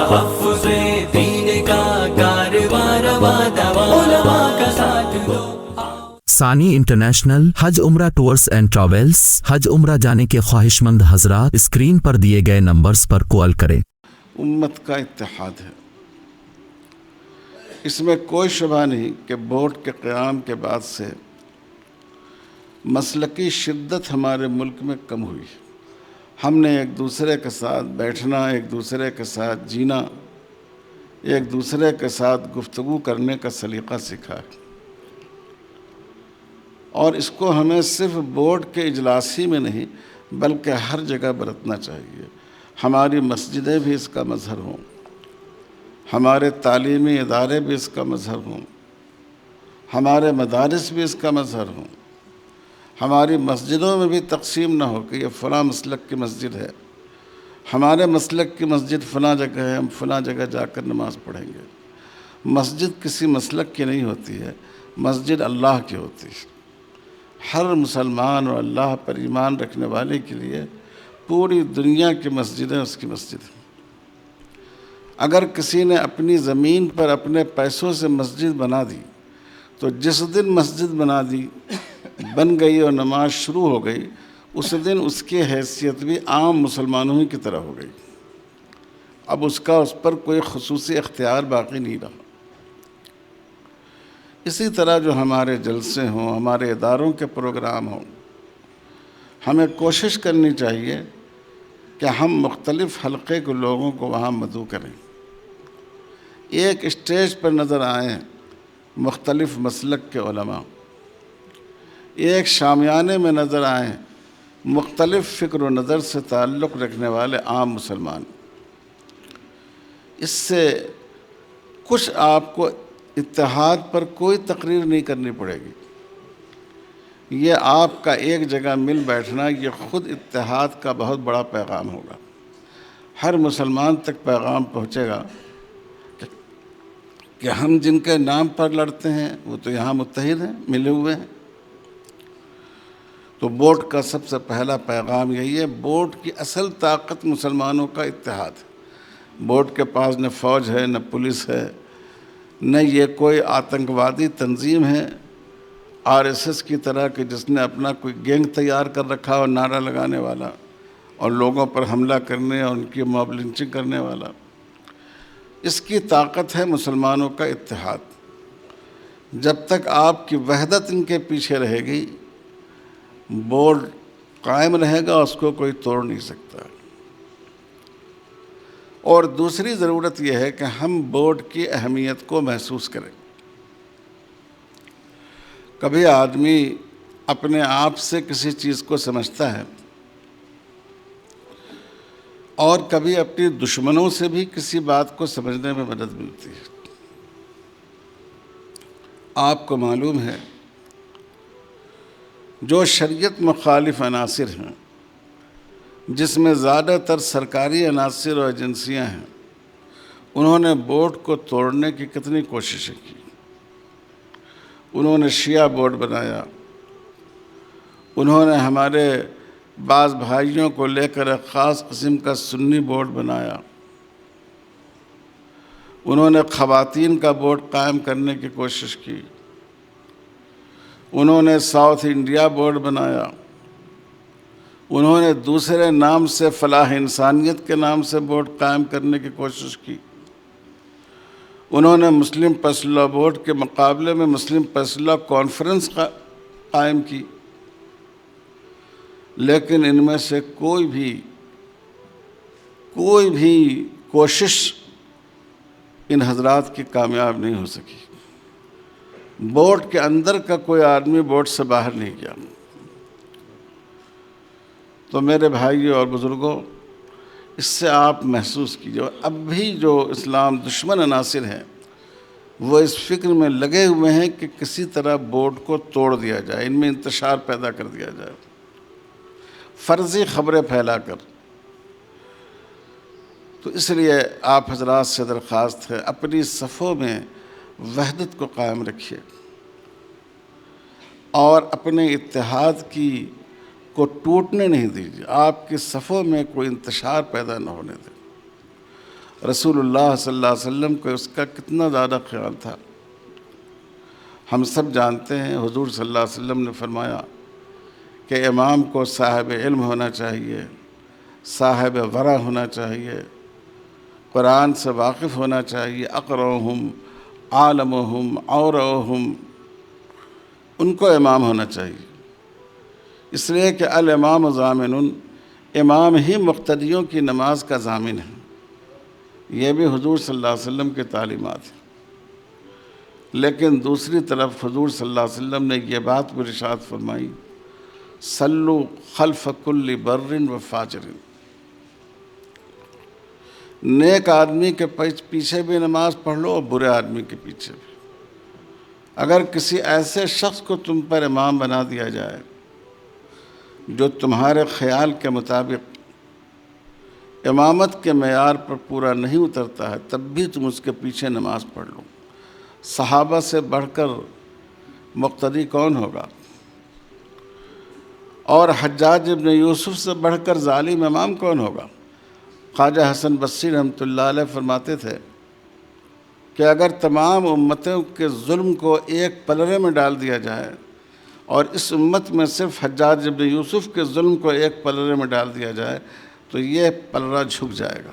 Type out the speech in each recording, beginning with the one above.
تحفظ دین کا کارواں رواں دواں، علماء کا ساتھ دو۔ ثانی انٹرنیشنل حج عمرہ ٹورز اینڈ ٹریولز۔ حج عمرہ جانے کے خواہش مند حضرات اسکرین پر دیے گئے نمبرز پر کال کریں۔ امت کا اتحاد ہے، اس میں کوئی شبہ نہیں کہ بورڈ کے قیام کے بعد سے مسلکی شدت ہمارے ملک میں کم ہوئی۔ ہم نے ایک دوسرے کے ساتھ بیٹھنا، ایک دوسرے کے ساتھ جینا، ایک دوسرے کے ساتھ گفتگو کرنے کا سلیقہ سیکھا ہے، اور اس کو ہمیں صرف بورڈ کے اجلاسی میں نہیں بلکہ ہر جگہ برتنا چاہیے۔ ہماری مسجدیں بھی اس کا مظہر ہوں، ہمارے تعلیمی ادارے بھی اس کا مظہر ہوں، ہمارے مدارس بھی اس کا مظہر ہوں۔ ہماری مسجدوں میں بھی تقسیم نہ ہو کہ یہ فلاں مسلک کی مسجد ہے، ہمارے مسلک کی مسجد فلاں جگہ ہے، ہم فلاں جگہ جا کر نماز پڑھیں گے۔ مسجد کسی مسلک کی نہیں ہوتی ہے، مسجد اللہ کی ہوتی ہے۔ ہر مسلمان اور اللہ پر ایمان رکھنے والے کے لیے پوری دنیا کی مسجدیں اس کی مسجد ہیں۔ اگر کسی نے اپنی زمین پر اپنے پیسوں سے مسجد بنا دی تو جس دن مسجد بن گئی اور نماز شروع ہو گئی، اس دن اس کی حیثیت بھی عام مسلمانوں ہی کی طرح ہو گئی۔ اب اس پر کوئی خصوصی اختیار باقی نہیں رہا۔ اسی طرح جو ہمارے جلسے ہوں، ہمارے اداروں کے پروگرام ہوں، ہمیں کوشش کرنی چاہیے کہ ہم مختلف حلقے کے لوگوں کو وہاں مدعو کریں، ایک اسٹیج پر نظر آئیں مختلف مسلک کے علماء، ایک شامیانے میں نظر آئیں مختلف فکر و نظر سے تعلق رکھنے والے عام مسلمان۔ اس سے کچھ آپ کو اتحاد پر کوئی تقریر نہیں کرنی پڑے گی، یہ آپ کا ایک جگہ مل بیٹھنا یہ خود اتحاد کا بہت بڑا پیغام ہوگا۔ ہر مسلمان تک پیغام پہنچے گا کہ ہم جن کے نام پر لڑتے ہیں وہ تو یہاں متحد ہیں، ملے ہوئے ہیں۔ تو بورڈ کا سب سے پہلا پیغام یہی ہے، بورڈ کی اصل طاقت مسلمانوں کا اتحاد ہے۔ بورڈ کے پاس نہ فوج ہے، نہ پولیس ہے، نہ یہ کوئی آتنکوادی تنظیم ہے RSS کی طرح کہ جس نے اپنا کوئی گینگ تیار کر رکھا اور نعرہ لگانے والا اور لوگوں پر حملہ کرنے اور ان کی موب لنچنگ کرنے والا۔ اس کی طاقت ہے مسلمانوں کا اتحاد۔ جب تک آپ کی وحدت ان کے پیچھے رہے گی، بورڈ قائم رہے گا، اس کو کوئی توڑ نہیں سکتا۔ اور دوسری ضرورت یہ ہے کہ ہم بورڈ کی اہمیت کو محسوس کریں۔ کبھی آدمی اپنے آپ سے کسی چیز کو سمجھتا ہے اور کبھی اپنی دشمنوں سے بھی کسی بات کو سمجھنے میں مدد ملتی ہے۔ آپ کو معلوم ہے جو شریعت مخالف عناصر ہیں، جس میں زیادہ تر سرکاری عناصر اور ایجنسیاں ہیں، انہوں نے بورڈ کو توڑنے کی کتنی کوششیں کی۔ انہوں نے شیعہ بورڈ بنایا، انہوں نے ہمارے بعض بھائیوں کو لے کر ایک خاص قسم کا سنی بورڈ بنایا، انہوں نے خواتین کا بورڈ قائم کرنے کی کوشش کی، انہوں نے ساؤتھ انڈیا بورڈ بنایا، انہوں نے دوسرے نام سے فلاح انسانیت کے نام سے بورڈ قائم کرنے کی کوشش کی، انہوں نے مسلم پرسنل لاء بورڈ کے مقابلے میں مسلم پرسنل لاء کانفرنس قائم کی، لیکن ان میں سے کوئی بھی کوشش ان حضرات کی کامیاب نہیں ہو سکی۔ بورڈ کے اندر کا کوئی آدمی بورڈ سے باہر نہیں گیا۔ تو میرے بھائیوں اور بزرگوں، اس سے آپ محسوس کیجیے، اب بھی جو اسلام دشمن عناصر ہیں وہ اس فکر میں لگے ہوئے ہیں کہ کسی طرح بورڈ کو توڑ دیا جائے، ان میں انتشار پیدا کر دیا جائے، فرضی خبریں پھیلا کر۔ تو اس لیے آپ حضرات سے درخواست ہے، اپنی صفوں میں وحدت کو قائم رکھیے اور اپنے اتحاد کو ٹوٹنے نہیں دیجیے، آپ کی صفوں میں کوئی انتشار پیدا نہ ہونے دیں۔ رسول اللہ صلی اللہ علیہ وسلم کو اس کا کتنا زیادہ خیال تھا۔ ہم سب جانتے ہیں حضور صلی اللہ علیہ وسلم نے فرمایا کہ امام کو صاحب علم ہونا چاہیے، صاحب ورع ہونا چاہیے، قرآن سے واقف ہونا چاہیے، اقرؤہم عالمہم اورعہم، ان کو امام ہونا چاہیے۔ اس لیے کہ الامام ضامن، امام ہی مقتدیوں کی نماز کا ضامن ہے۔ یہ بھی حضور صلی اللہ علیہ وسلم کی تعلیمات ہیں۔ لیکن دوسری طرف حضور صلی اللہ علیہ وسلم نے یہ بات بھی ارشاد فرمائی، صلو خلف کل بر و فاجر، نیک آدمی کے پیچھے بھی نماز پڑھ لو اور برے آدمی کے پیچھے بھی۔ اگر کسی ایسے شخص کو تم پر امام بنا دیا جائے جو تمہارے خیال کے مطابق امامت کے معیار پر پورا نہیں اترتا ہے، تب بھی تم اس کے پیچھے نماز پڑھ لو۔ صحابہ سے بڑھ کر مقتدی کون ہوگا؟ اور حجاج ابن یوسف سے بڑھ کر ظالم امام کون ہوگا؟ خواجہ حسن بصری رحمۃ اللہ علیہ فرماتے تھے کہ اگر تمام امتوں کے ظلم کو ایک پلڑے میں ڈال دیا جائے اور اس امت میں صرف حجاج ابن یوسف کے ظلم کو ایک پلڑے میں ڈال دیا جائے تو یہ پلڑا جھک جائے گا۔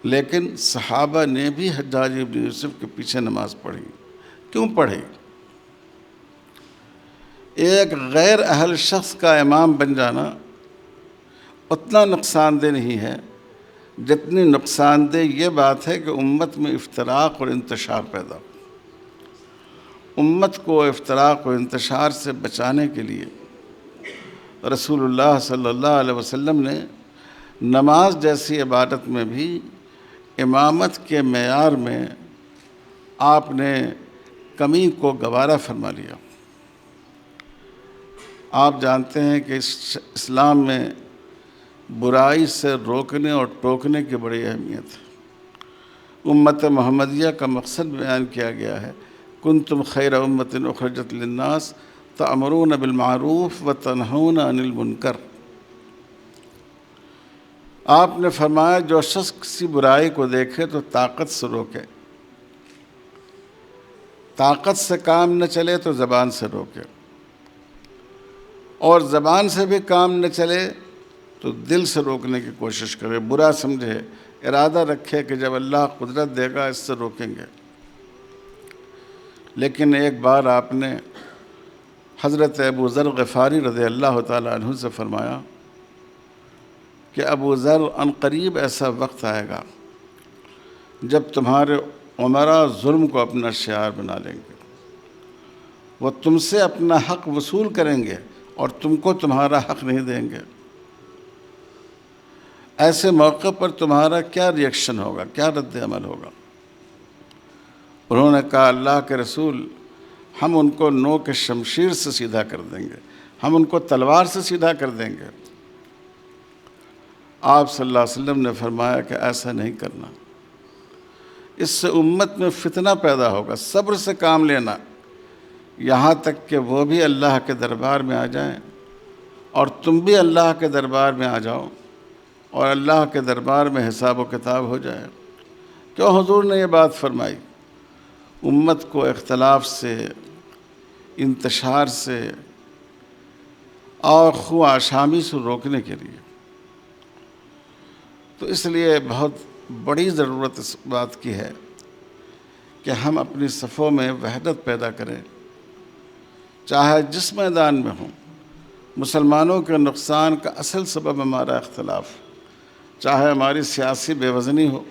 لیکن صحابہ نے بھی حجاج ابن یوسف کے پیچھے نماز پڑھی۔ کیوں پڑھی؟ ایک غیر اہل شخص کا امام بن جانا اتنا نقصان دہ نہیں ہے جتنی نقصان دہ یہ بات ہے کہ امت میں افتراق اور انتشار پیدا ہو۔ امت کو افتراق و انتشار سے بچانے کے لیے رسول اللہ صلی اللہ علیہ وسلم نے نماز جیسی عبادت میں بھی امامت کے معیار میں آپ نے کمی کو گوارا فرما لیا۔ آپ جانتے ہیں کہ اسلام میں برائی سے روکنے اور ٹوکنے کی بڑی اہمیت ہے۔ امت محمدیہ کا مقصد بیان کیا گیا ہے، کنتم خیر امت اخرجت للناس تأمرون بالمعروف وتنہون عن المنکر۔ آپ نے فرمایا جو شخص کسی برائی کو دیکھے تو طاقت سے روکے، طاقت سے کام نہ چلے تو زبان سے روکے، اور زبان سے بھی کام نہ چلے تو دل سے روکنے کی کوشش کرے، برا سمجھے، ارادہ رکھے کہ جب اللہ قدرت دے گا اس سے روکیں گے۔ لیکن ایک بار آپ نے حضرت ابو ذر غفاری رضی اللہ تعالیٰ عنہ سے فرمایا کہ ابو ذر ان قریب ایسا وقت آئے گا جب تمہارے عمراء ظلم کو اپنا شعار بنا لیں گے، وہ تم سے اپنا حق وصول کریں گے اور تم کو تمہارا حق نہیں دیں گے۔ ایسے موقع پر تمہارا کیا ری ایکشن ہوگا، کیا رد عمل ہوگا؟ انہوں نے کہا اللہ کے رسول، ہم ان کو نو کے شمشیر سے سیدھا کر دیں گے، ہم ان کو تلوار سے سیدھا کر دیں گے۔ آپ صلی اللہ علیہ وسلم نے فرمایا کہ ایسا نہیں کرنا، اس سے امت میں فتنہ پیدا ہوگا۔ صبر سے کام لینا یہاں تک کہ وہ بھی اللہ کے دربار میں آ جائیں اور تم بھی اللہ کے دربار میں آ جاؤ اور اللہ کے دربار میں حساب و کتاب ہو جائے۔ کیوں حضور نے یہ بات فرمائی؟ امت کو اختلاف سے، انتشار سے اور خو آشامی سے روکنے کے لیے۔ تو اس لیے بہت بڑی ضرورت اس بات کی ہے کہ ہم اپنی صفوں میں وحدت پیدا کریں، چاہے جس میدان میں ہوں۔ مسلمانوں کے نقصان کا اصل سبب ہمارا اختلاف، چاہے ہماری سیاسی بے وزنی ہو،